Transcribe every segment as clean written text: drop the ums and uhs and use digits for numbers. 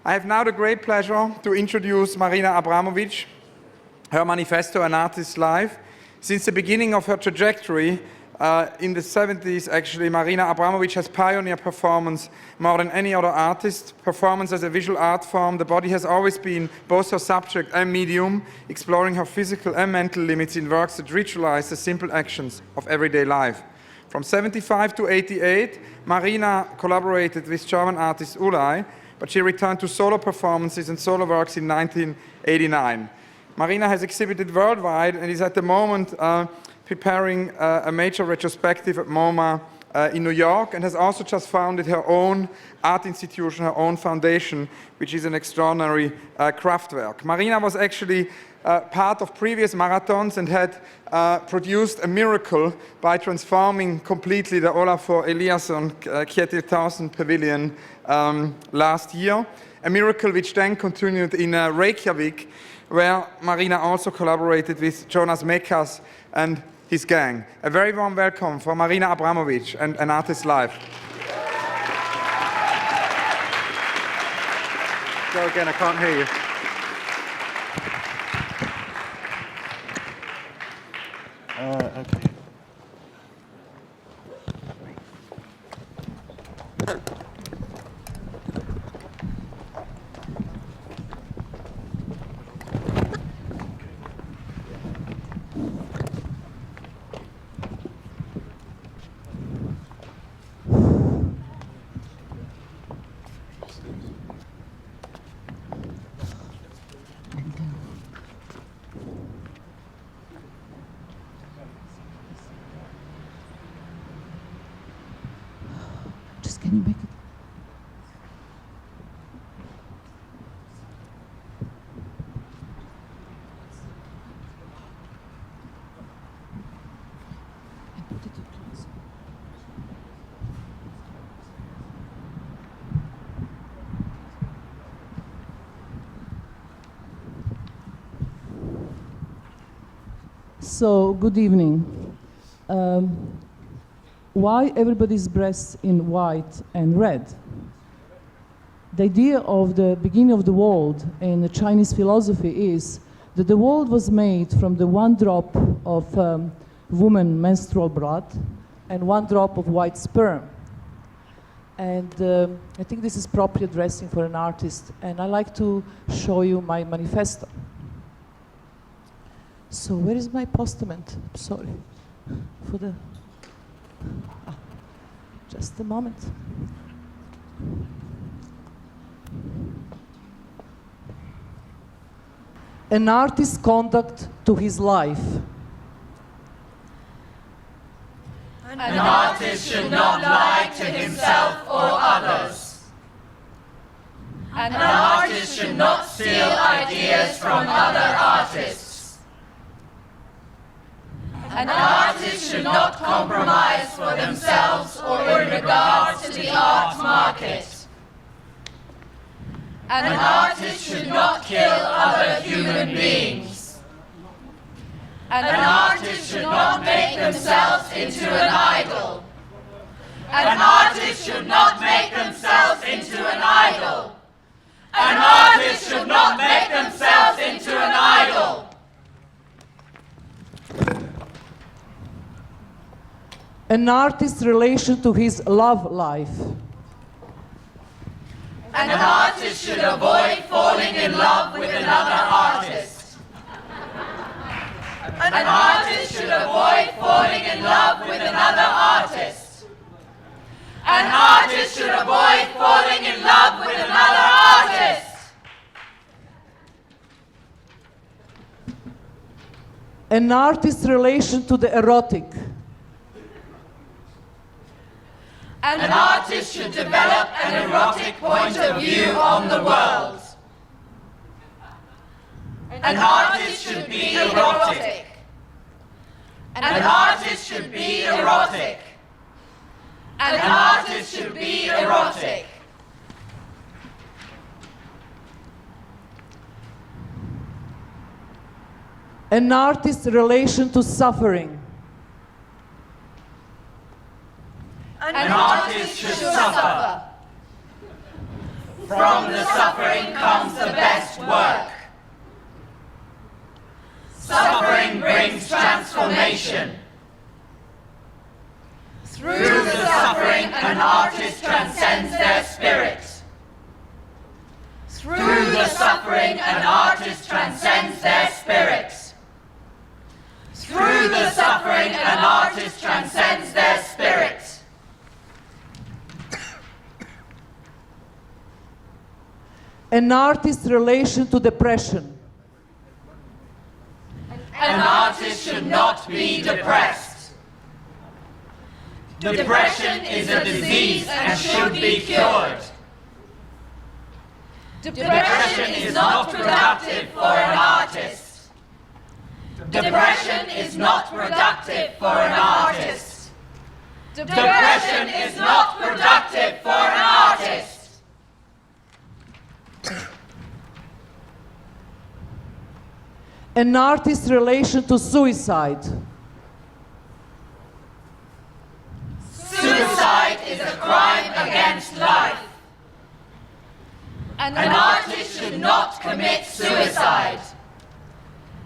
I have now the great pleasure to introduce Marina Abramović, her Manifesto, An Artist's Life. Since the beginning of her trajectory, in the 70s actually, Marina Abramović has pioneered performance more than any other artist. Performance as a visual art form, the body has always been both her subject and medium, exploring her physical and mental limits in works that ritualize the simple actions of everyday life. From 75 to 88, Marina collaborated with German artist Ulay, but she returned to solo performances and solo works in 1989. Marina has exhibited worldwide and is at the moment preparing a major retrospective at MoMA in New York, and has also just founded her own art institution, her own foundation, which is an extraordinary Kraftwerk. Marina was actually part of previous marathons and had produced a miracle by transforming completely the Olafur Eliasson Kjetil Townsend Pavilion last year. A miracle which then continued in Reykjavik, where Marina also collaborated with Jonas Mekas and his gang. A very warm welcome for Marina Abramović and An Artist's Life. Go again, I can't hear you. Okay. Can you make it? And put it close. So, good evening. Why everybody's dressed in white and red? The idea of the beginning of the world in the Chinese philosophy is that the world was made from the one drop of woman menstrual blood and one drop of white sperm. And I think this is properly dressing for an artist, and I like to show you my manifesto. So where is my postament? Sorry for the... just a moment. An artist's conduct to his life. An artist should not lie to himself or others. An artist should not steal ideas from other artists. An artist should not compromise for themselves or in regard to the art market. An artist should not kill other human beings. An artist should not make themselves into an idol. An artist should not make themselves into an idol. An artist should not make themselves into an idol. An artist's relation to his love life. An artist should avoid falling in love with another artist. An artist should avoid falling in love with another artist. An artist should avoid falling in love with another artist. An artist's relation to the erotic. An artist should develop an erotic point of view on the world. An artist should be erotic. An artist should be erotic. An artist should be erotic. An artist's relation to suffering. An artist should suffer. From the suffering comes the best work. Suffering brings transformation. Through the suffering, an artist transcends their spirit. Through the suffering, an artist transcends their spirit. Through the suffering, an artist transcends their spirit. An artist's relation to depression. An artist should not be depressed. Depression is a disease and should be cured. Depression is not productive for an artist. Depression is not productive for an artist. Depression is not productive for an artist. An artist's relation to suicide. Suicide is a crime against life. An artist should not commit suicide.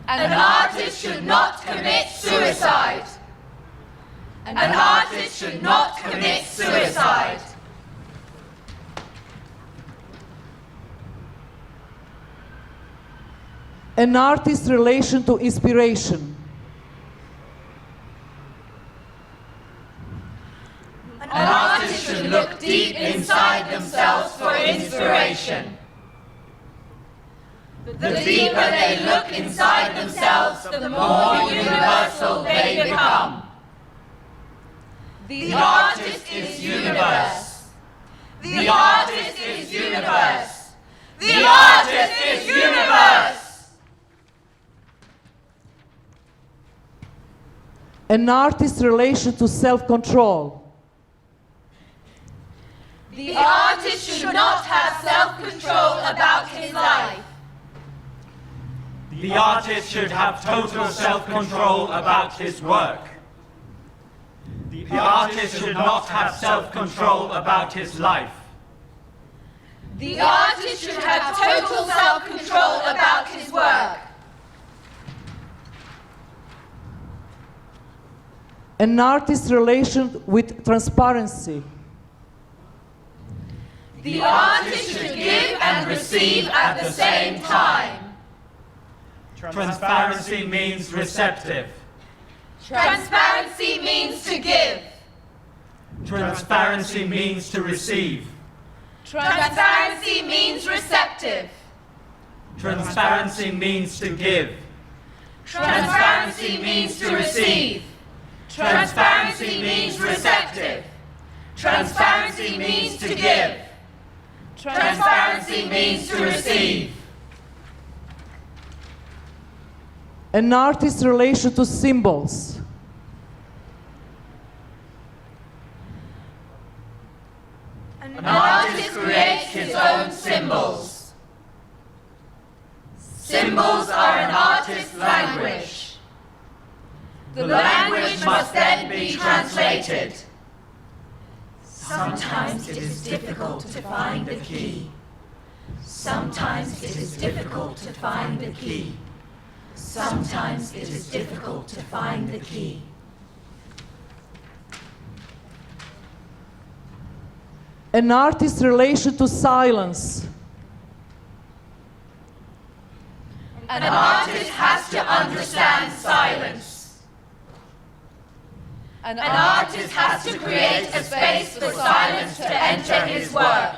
An artist should not commit suicide. An artist should not commit suicide. An artist's relation to inspiration. An artist should look deep inside themselves for inspiration. The deeper they look inside themselves, the more universal they become. The artist is universe. The artist is universe. The artist is universe. An artist's relation to self-control. The artist should not have self-control about his life. The artist should have total self-control about his work. The artist should not have self-control about his life. The artist should have total self-control about his work. An artist's relation with transparency. The artist should give and receive at the same time. Transparency means receptive. Transparency means to give. Transparency means to receive. Transparency means receptive. Transparency means to give. Transparency means to receive. Transparency means receptive. Transparency means to give. Transparency means to receive. An artist's relation to symbols. An artist creates his own symbols. Symbols are an artist's language. The language must then be translated. Sometimes it is difficult to find the key. Sometimes it is difficult to find the key. Sometimes it is difficult to find the key. An artist's relation to silence. An artist has to understand silence. An artist has to create a space for silence to enter his work.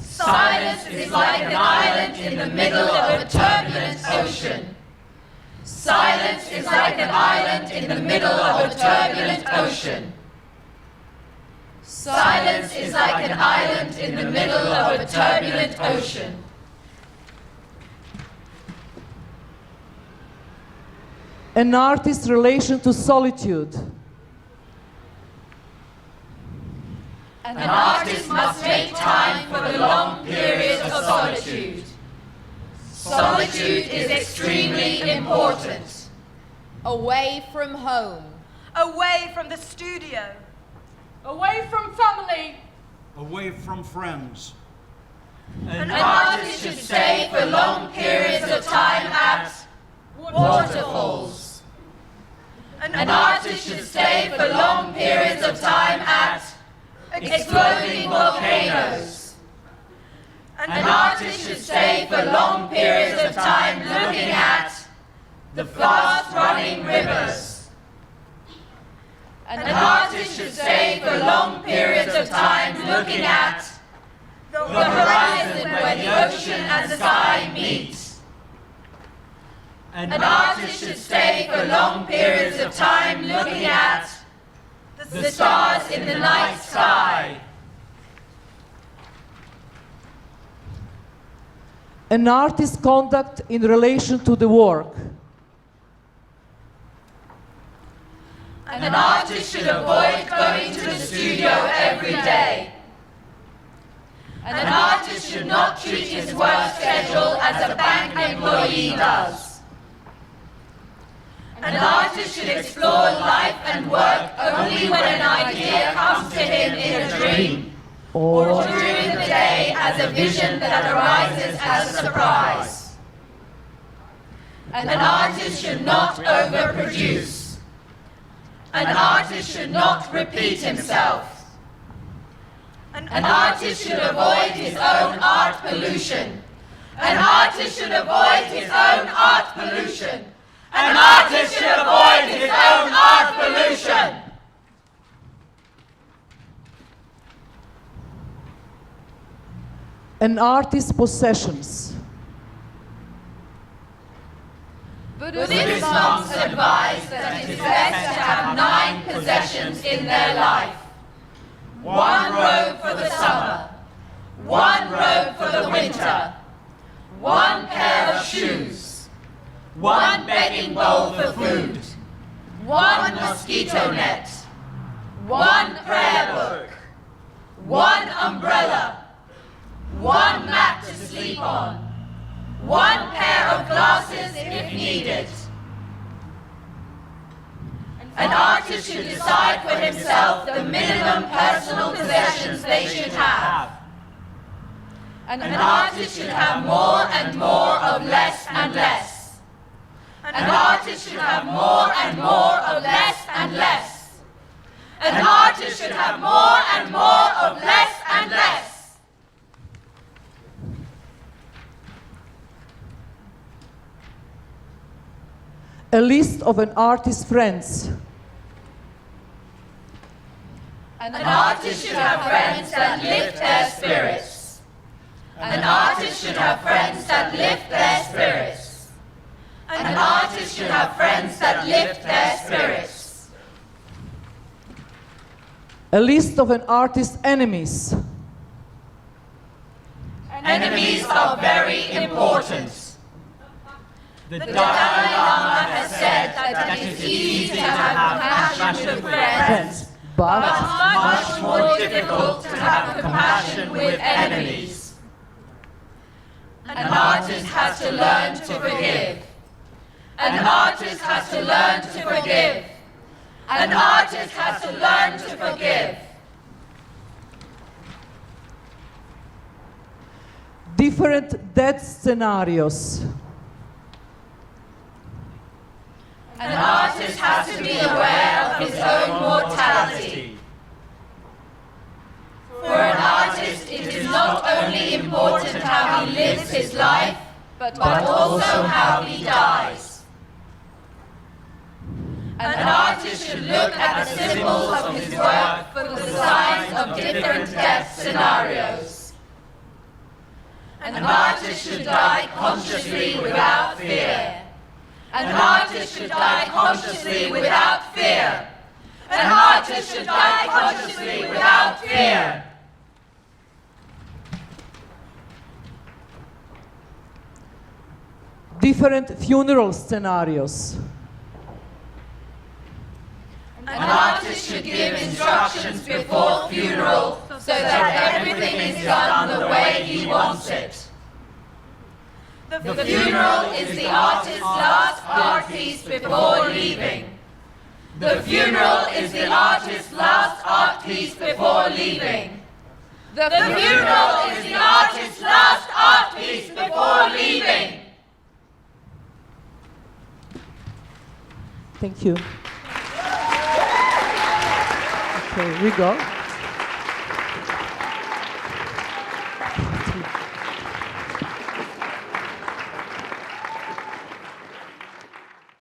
Silence is like an island in the middle of a turbulent ocean. Silence is like an island in the middle of a turbulent ocean. Silence is like an island in the middle of a turbulent ocean. An artist's relation to solitude. An artist must make time for the long periods of solitude. Solitude is extremely important. Away from home. Away from the studio. Away from family. Away from friends. An artist should stay for long periods of time at waterfalls. An artist should stay for long periods of time at exploding volcanoes. An artist should stay for long periods of time looking at the fast-running rivers. An artist should stay for long periods of time looking at the horizon where the ocean and the sky meet. An artist should stay for long periods of time looking at the stars in the night sky. An artist's conduct in relation to the work. An artist should avoid going to the studio every day. An artist should not treat his work schedule as a bank employee does. An artist should explore life and work only when an idea comes to him in a dream, or during the day as a vision that arises as a surprise. An artist should not overproduce. An artist should not repeat himself. An artist should avoid his own art pollution. An artist should avoid his own art pollution. An artist should avoid his own art pollution. An artist's possessions. Buddhist monks advise that it is best to have 9 possessions in their life. 1 robe for the summer, 1 robe for the winter, 1 pair of shoes, 1 begging bowl for food, 1 mosquito net, 1 prayer book, 1 umbrella, 1 mat to sleep on, 1 pair of glasses if needed. An artist should decide for himself the minimum personal possessions they should have. An artist should have more and more of less and less. An artist should have more and more of less and less. An artist should have more and more of less and less. A list of an artist's friends. An artist should have friends that lift their spirits. An artist should have friends that lift their spirits. An artist should have friends that lift their spirits. A list of an artist's enemies. Enemies are very important. The Dalai Lama has said that it is easy to have compassion with friends, but much more difficult to have compassion with enemies. An artist has to learn to forgive. An artist has to learn to forgive. An artist has to learn to forgive. Different death scenarios. An artist has to be aware of his own mortality. For an artist, it is not only important how he lives his life, but also how he dies. An artist should look at the symbols of his work for the signs of different death scenarios. An artist should die consciously without fear. An artist should die consciously without fear. An artist should die consciously without fear. Different funeral scenarios. An artist should give instructions before funeral so that everything is done the way he wants it. The funeral is the artist's last art piece before leaving. The funeral is the artist's last art piece before leaving. The funeral is the artist's last art piece before leaving. Thank you. Okay, we go.